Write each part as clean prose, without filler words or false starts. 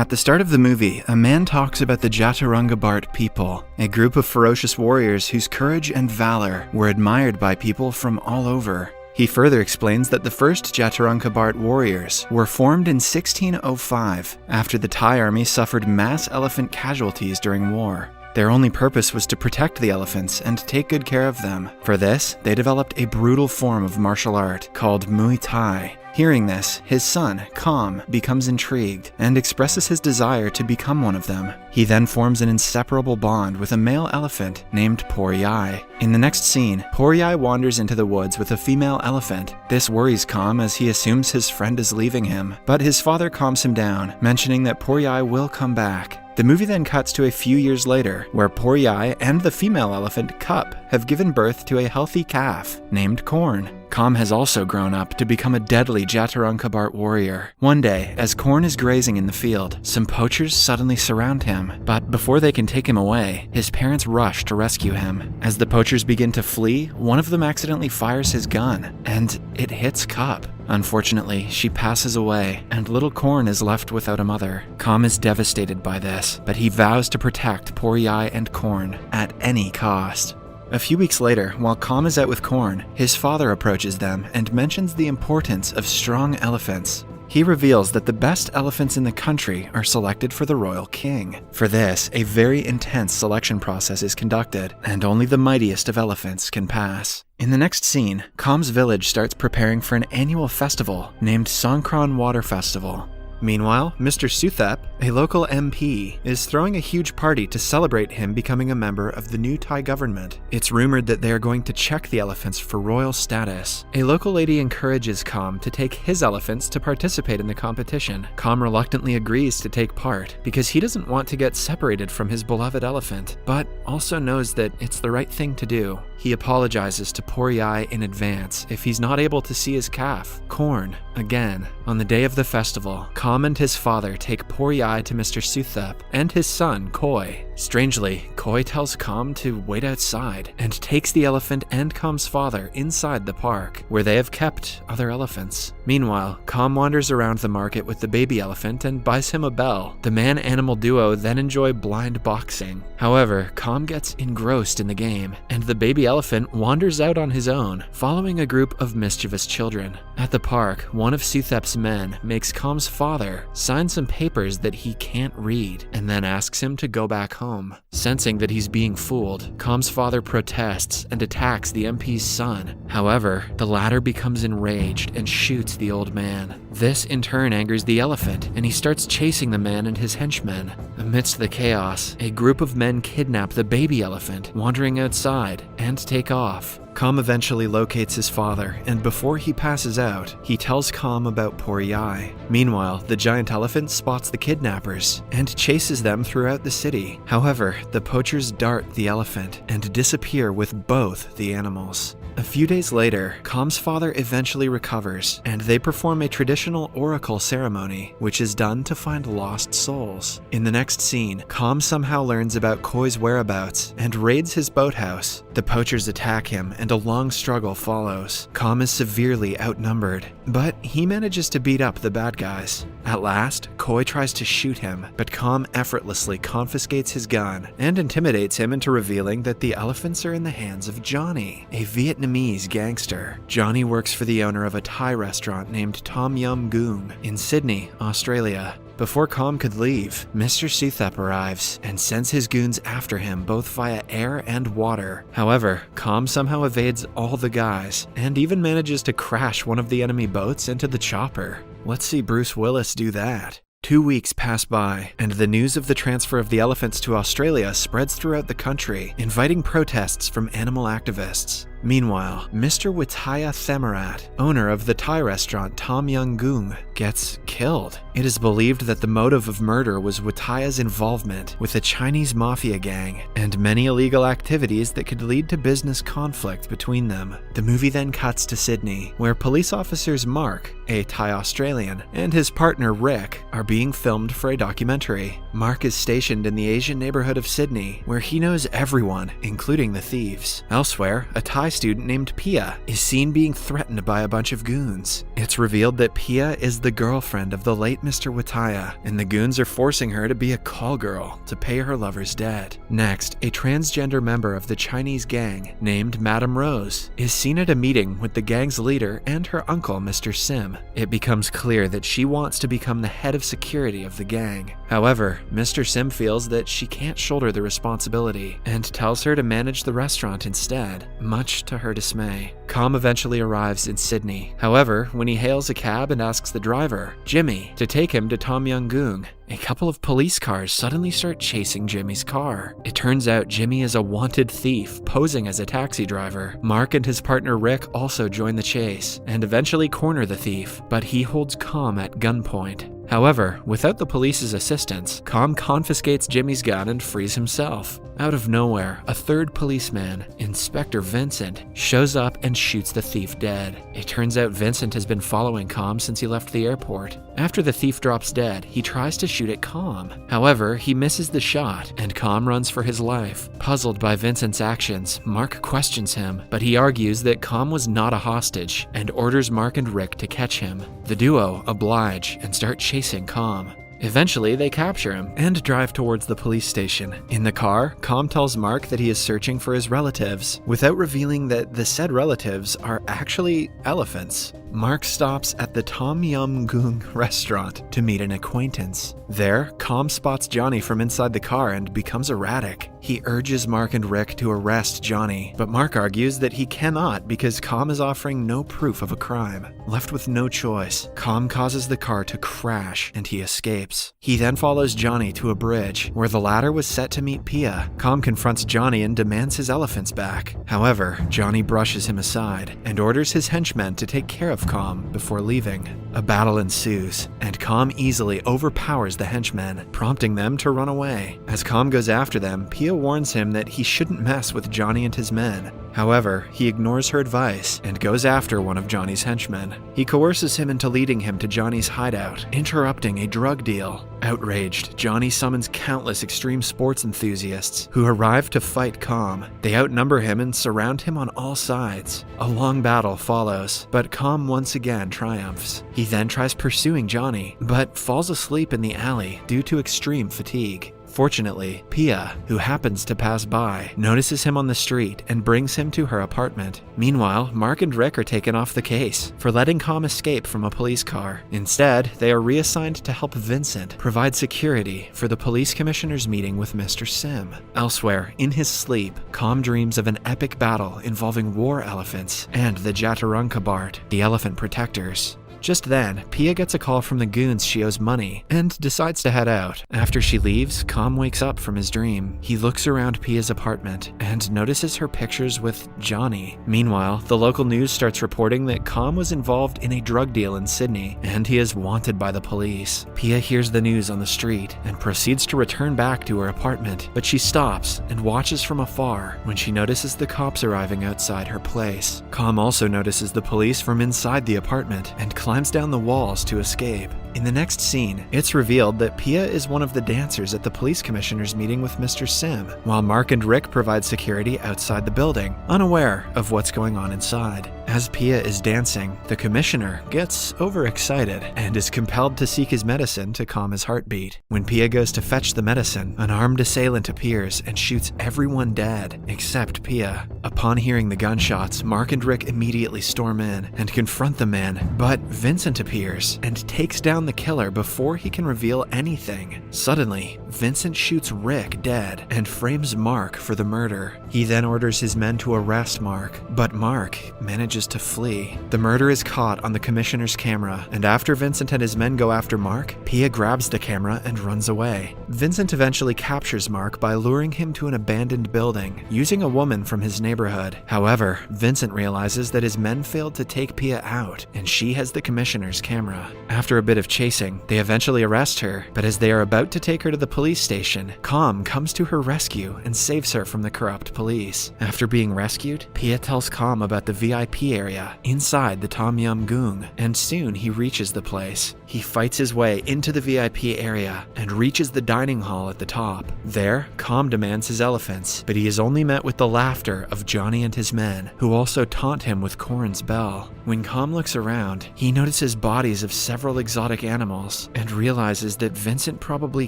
At the start of the movie, a man talks about the y2mate people, a group of ferocious warriors whose courage and valor were admired by people from all over. He further explains that the first y2mate warriors were formed in 1605 after the Thai army suffered mass elephant casualties during war. Their only purpose was to protect the elephants and take good care of them. For this, they developed a brutal form of martial art called Muay Thai. Hearing this, his son, Kam, becomes intrigued and expresses his desire to become one of them. He then forms an inseparable bond with a male elephant named Poryai. In the next scene, Poryai wanders into the woods with a female elephant. This worries Kam as he assumes his friend is leaving him, but his father calms him down, mentioning that Poryai will come back. The movie then cuts to a few years later, where Poryai and the female elephant, Cup, have given birth to a healthy calf named Corn. Kam has also grown up to become a deadly y2mate warrior. One day, as Corn is grazing in the field, some poachers suddenly surround him, but before they can take him away, his parents rush to rescue him. As the poachers begin to flee, one of them accidentally fires his gun, and it hits Cup. Unfortunately, she passes away, and little Corn is left without a mother. Kam is devastated by this, but he vows to protect Poryai and Corn at any cost. A few weeks later, while Kam is out with Corn, his father approaches them and mentions the importance of strong elephants. He reveals that the best elephants in the country are selected for the royal king. For this, a very intense selection process is conducted, and only the mightiest of elephants can pass. In the next scene, Kam's village starts preparing for an annual festival named Songkran Water Festival. Meanwhile, Mr. Suthep, a local MP, is throwing a huge party to celebrate him becoming a member of the new Thai government. It's rumored that they are going to check the elephants for royal status. A local lady encourages Kam to take his elephants to participate in the competition. Kam reluctantly agrees to take part because he doesn't want to get separated from his beloved elephant, but also knows that it's the right thing to do. He apologizes to Poryai in advance if he's not able to see his calf, Corn, again. On the day of the festival, Kam and his father take Poryai to Mr. Suthep and his son, Koi. Strangely, Koi tells Kam to wait outside and takes the elephant and Kam's father inside the park, where they have kept other elephants. Meanwhile, Kam wanders around the market with the baby elephant and buys him a bell. The man-animal duo then enjoy blind boxing. However, Kam gets engrossed in the game, and the baby elephant wanders out on his own, following a group of mischievous children. At the park, one of Suthep's men makes Kam's father sign some papers that he can't read, and then asks him to go back home. Sensing that he's being fooled, Kam's father protests and attacks the MP's son. However, the latter becomes enraged and shoots the old man. This in turn angers the elephant, and he starts chasing the man and his henchmen. Amidst the chaos, a group of men kidnap the baby elephant, wandering outside, and take off. Kam eventually locates his father, and before he passes out, he tells Kam about Poryai. Meanwhile, the giant elephant spots the kidnappers and chases them throughout the city. However, the poachers dart the elephant and disappear with both the animals. A few days later, Kam's father eventually recovers, and they perform a traditional oracle ceremony, which is done to find lost souls. In the next scene, Kam somehow learns about Koi's whereabouts and raids his boathouse. The poachers attack him, and a long struggle follows. Kam is severely outnumbered, but he manages to beat up the bad guys. At last, Koi tries to shoot him, but Kam effortlessly confiscates his gun and intimidates him into revealing that the elephants are in the hands of Johnny, a Vietnamese gangster. Johnny works for the owner of a Thai restaurant named Tom Yum Goong in Sydney, Australia. Before Kam could leave, Mr. Suthep arrives and sends his goons after him both via air and water. However, Kam somehow evades all the guys and even manages to crash one of the enemy boats into the chopper. Let's see Bruce Willis do that. 2 weeks pass by, and the news of the transfer of the elephants to Australia spreads throughout the country, inviting protests from animal activists. Meanwhile, Mr. Wataya Themarat, owner of the Thai restaurant Tom Yum Goong, gets killed. It is believed that the motive of murder was Wataya's involvement with a Chinese mafia gang and many illegal activities that could lead to business conflict between them. The movie then cuts to Sydney, where police officers Mark, a Thai Australian, and his partner Rick are being filmed for a documentary. Mark is stationed in the Asian neighborhood of Sydney, where he knows everyone, including the thieves. Elsewhere, a Thai student named Pia is seen being threatened by a bunch of goons. It's revealed that Pia is the girlfriend of the late Mr. Wataya, and the goons are forcing her to be a call girl to pay her lover's debt. Next, a transgender member of the Chinese gang named Madame Rose is seen at a meeting with the gang's leader and her uncle, Mr. Sim. It becomes clear that she wants to become the head of security of the gang. However, Mr. Sim feels that she can't shoulder the responsibility and tells her to manage the restaurant instead, much to her dismay. Com eventually arrives in Sydney. However, when he hails a cab and asks the driver, Jimmy, to take him to Tom Yum Goong, a couple of police cars suddenly start chasing Jimmy's car. It turns out Jimmy is a wanted thief posing as a taxi driver. Mark and his partner Rick also join the chase and eventually corner the thief, but he holds Com at gunpoint. However, without the police's assistance, Com confiscates Jimmy's gun and frees himself. Out of nowhere, a third policeman, Inspector Vincent, shows up and shoots the thief dead. It turns out Vincent has been following Com since he left the airport. After the thief drops dead, he tries to shoot at Com. However, he misses the shot, and Com runs for his life. Puzzled by Vincent's actions, Mark questions him, but he argues that Com was not a hostage and orders Mark and Rick to catch him. The duo oblige and start chasing Com. Eventually, they capture him and drive towards the police station. In the car, Com tells Mark that he is searching for his relatives, without revealing that the said relatives are actually elephants. Mark stops at the Tom Yum Goong restaurant to meet an acquaintance. There, Com spots Johnny from inside the car and becomes erratic. He urges Mark and Rick to arrest Johnny, but Mark argues that he cannot because Com is offering no proof of a crime. Left with no choice, Com causes the car to crash and he escapes. He then follows Johnny to a bridge, where the latter was set to meet Pia. Com confronts Johnny and demands his elephants back. However, Johnny brushes him aside and orders his henchmen to take care of Com before leaving. A battle ensues, and Com easily overpowers the henchmen, prompting them to run away. As Com goes after them, Pia warns him that he shouldn't mess with Johnny and his men. However, he ignores her advice and goes after one of Johnny's henchmen. He coerces him into leading him to Johnny's hideout, interrupting a drug deal. Outraged, Johnny summons countless extreme sports enthusiasts who arrive to fight Com. They outnumber him and surround him on all sides. A long battle follows, but Com once again triumphs. He then tries pursuing Johnny, but falls asleep in the alley due to extreme fatigue. Fortunately, Pia, who happens to pass by, notices him on the street and brings him to her apartment. Meanwhile, Mark and Rick are taken off the case for letting Com escape from a police car. Instead, they are reassigned to help Vincent provide security for the police commissioner's meeting with Mr. Sim. Elsewhere, in his sleep, Com dreams of an epic battle involving war elephants and the y2mate, the elephant protectors. Just then, Pia gets a call from the goons she owes money and decides to head out. After she leaves, Com wakes up from his dream. He looks around Pia's apartment and notices her pictures with Johnny. Meanwhile, the local news starts reporting that Com was involved in a drug deal in Sydney and he is wanted by the police. Pia hears the news on the street and proceeds to return back to her apartment, but she stops and watches from afar when she notices the cops arriving outside her place. Com also notices the police from inside the apartment and climbs down the walls to escape. In the next scene, it's revealed that Pia is one of the dancers at the police commissioner's meeting with Mr. Sim, while Mark and Rick provide security outside the building, unaware of what's going on inside. As Pia is dancing, the commissioner gets overexcited and is compelled to seek his medicine to calm his heartbeat. When Pia goes to fetch the medicine, an armed assailant appears and shoots everyone dead except Pia. Upon hearing the gunshots, Mark and Rick immediately storm in and confront the man, but Vincent appears and takes down the killer before he can reveal anything. Suddenly, Vincent shoots Rick dead and frames Mark for the murder. He then orders his men to arrest Mark, but Mark manages to flee. The murder is caught on the commissioner's camera, and after Vincent and his men go after Mark, Pia grabs the camera and runs away. Vincent eventually captures Mark by luring him to an abandoned building, using a woman from his neighborhood. However, Vincent realizes that his men failed to take Pia out, and she has the commissioner's camera. After a bit of chasing, they eventually arrest her, but as they are about to take her to the police station, Com comes to her rescue and saves her from the corrupt police. After being rescued, Pia tells Com about the VIP area inside the Tom Yum Goong, and soon he reaches the place. He fights his way into the VIP area and reaches the dining hall at the top. There, Com demands his elephants, but he is only met with the laughter of Johnny and his men, who also taunt him with Corn's bell. When Com looks around, he notices bodies of several exotic animals and realizes that Vincent probably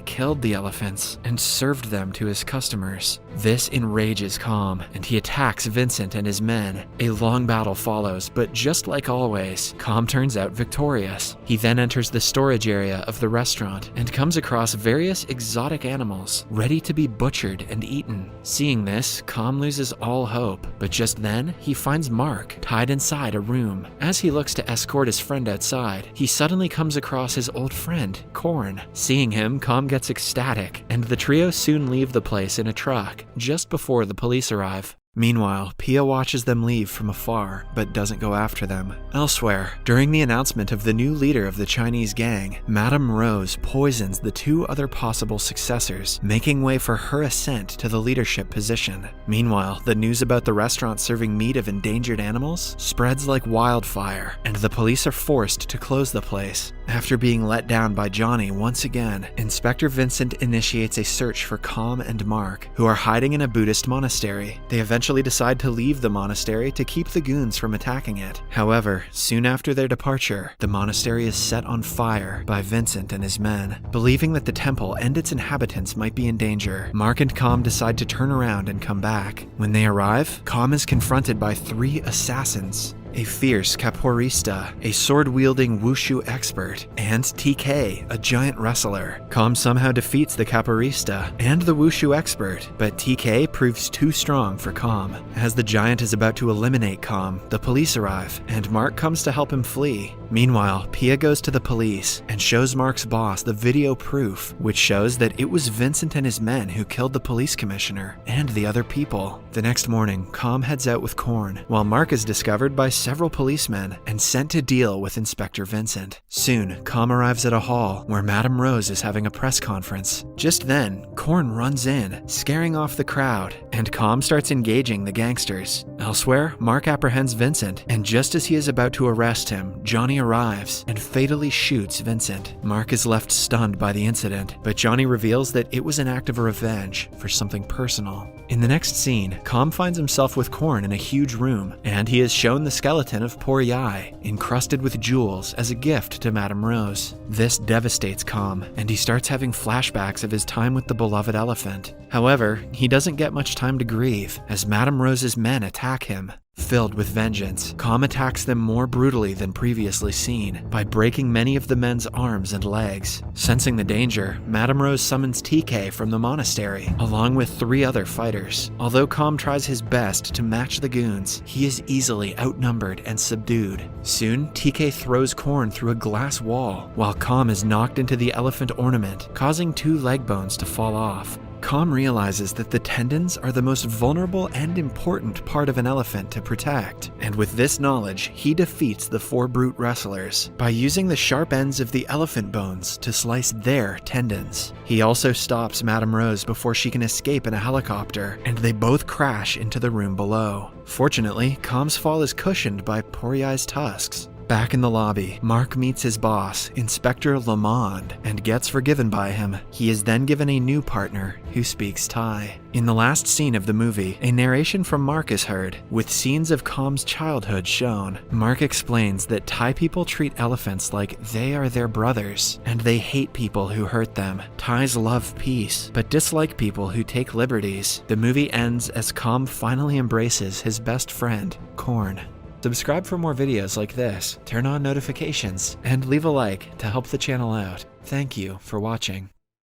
killed the elephants and served them to his customers. This enrages Com, and he attacks Vincent and his men. A long battle follows, but just like always, Com turns out victorious. He then enters the storage area of the restaurant and comes across various exotic animals ready to be butchered and eaten. Seeing this, Com loses all hope, but just then he finds Mark tied inside a room. As he looks to escort his friend outside, he suddenly comes across his old friend, Corn. Seeing him, Com gets ecstatic, and the trio soon leave the place in a truck just before the police arrive. Meanwhile, Pia watches them leave from afar, but doesn't go after them. Elsewhere, during the announcement of the new leader of the Chinese gang, Madame Rose poisons the two other possible successors, making way for her ascent to the leadership position. Meanwhile, the news about the restaurant serving meat of endangered animals spreads like wildfire, and the police are forced to close the place. After being let down by Johnny once again, Inspector Vincent initiates a search for Com and Mark, who are hiding in a Buddhist monastery. They eventually decide to leave the monastery to keep the goons from attacking it. However, soon after their departure, the monastery is set on fire by Vincent and his men. Believing that the temple and its inhabitants might be in danger, Mark and Com decide to turn around and come back. When they arrive, Com is confronted by 3 assassins: a fierce capoeirista, a sword-wielding wushu expert, and TK, a giant wrestler. Com somehow defeats the capoeirista and the wushu expert, but TK proves too strong for Com. As the giant is about to eliminate Com, the police arrive, and Mark comes to help him flee. Meanwhile, Pia goes to the police and shows Mark's boss the video proof, which shows that it was Vincent and his men who killed the police commissioner and the other people. The next morning, Com heads out with Corn, while Mark is discovered by several policemen and sent to deal with Inspector Vincent. Soon, Com arrives at a hall where Madame Rose is having a press conference. Just then, Corn runs in, scaring off the crowd, and Com starts engaging the gangsters. Elsewhere, Mark apprehends Vincent, and just as he is about to arrest him, Johnny arrives and fatally shoots Vincent. Mark is left stunned by the incident, but Johnny reveals that it was an act of revenge for something personal. In the next scene, Com finds himself with Corn in a huge room, and he is shown the skeleton of poor Yai, encrusted with jewels as a gift to Madame Rose. This devastates Com, and he starts having flashbacks of his time with the beloved elephant. However, he doesn't get much time to grieve, as Madame Rose's men attack him. Filled with vengeance, Com attacks them more brutally than previously seen, by breaking many of the men's arms and legs. Sensing the danger, Madame Rose summons TK from the monastery, along with 3 other fighters. Although Com tries his best to match the goons, he is easily outnumbered and subdued. Soon, TK throws Corn through a glass wall, while Com is knocked into the elephant ornament, causing 2 leg bones to fall off. Com realizes that the tendons are the most vulnerable and important part of an elephant to protect, and with this knowledge, he defeats the 4 brute wrestlers by using the sharp ends of the elephant bones to slice their tendons. He also stops Madame Rose before she can escape in a helicopter, and they both crash into the room below. Fortunately, Com's fall is cushioned by poor Yai's tusks. Back in the lobby, Mark meets his boss, Inspector Lamond, and gets forgiven by him. He is then given a new partner who speaks Thai. In the last scene of the movie, a narration from Mark is heard, with scenes of Com's childhood shown. Mark explains that Thai people treat elephants like they are their brothers, and they hate people who hurt them. Thais love peace, but dislike people who take liberties. The movie ends as Com finally embraces his best friend, Corn. Subscribe for more videos like this, turn on notifications, and leave a like to help the channel out. Thank you for watching.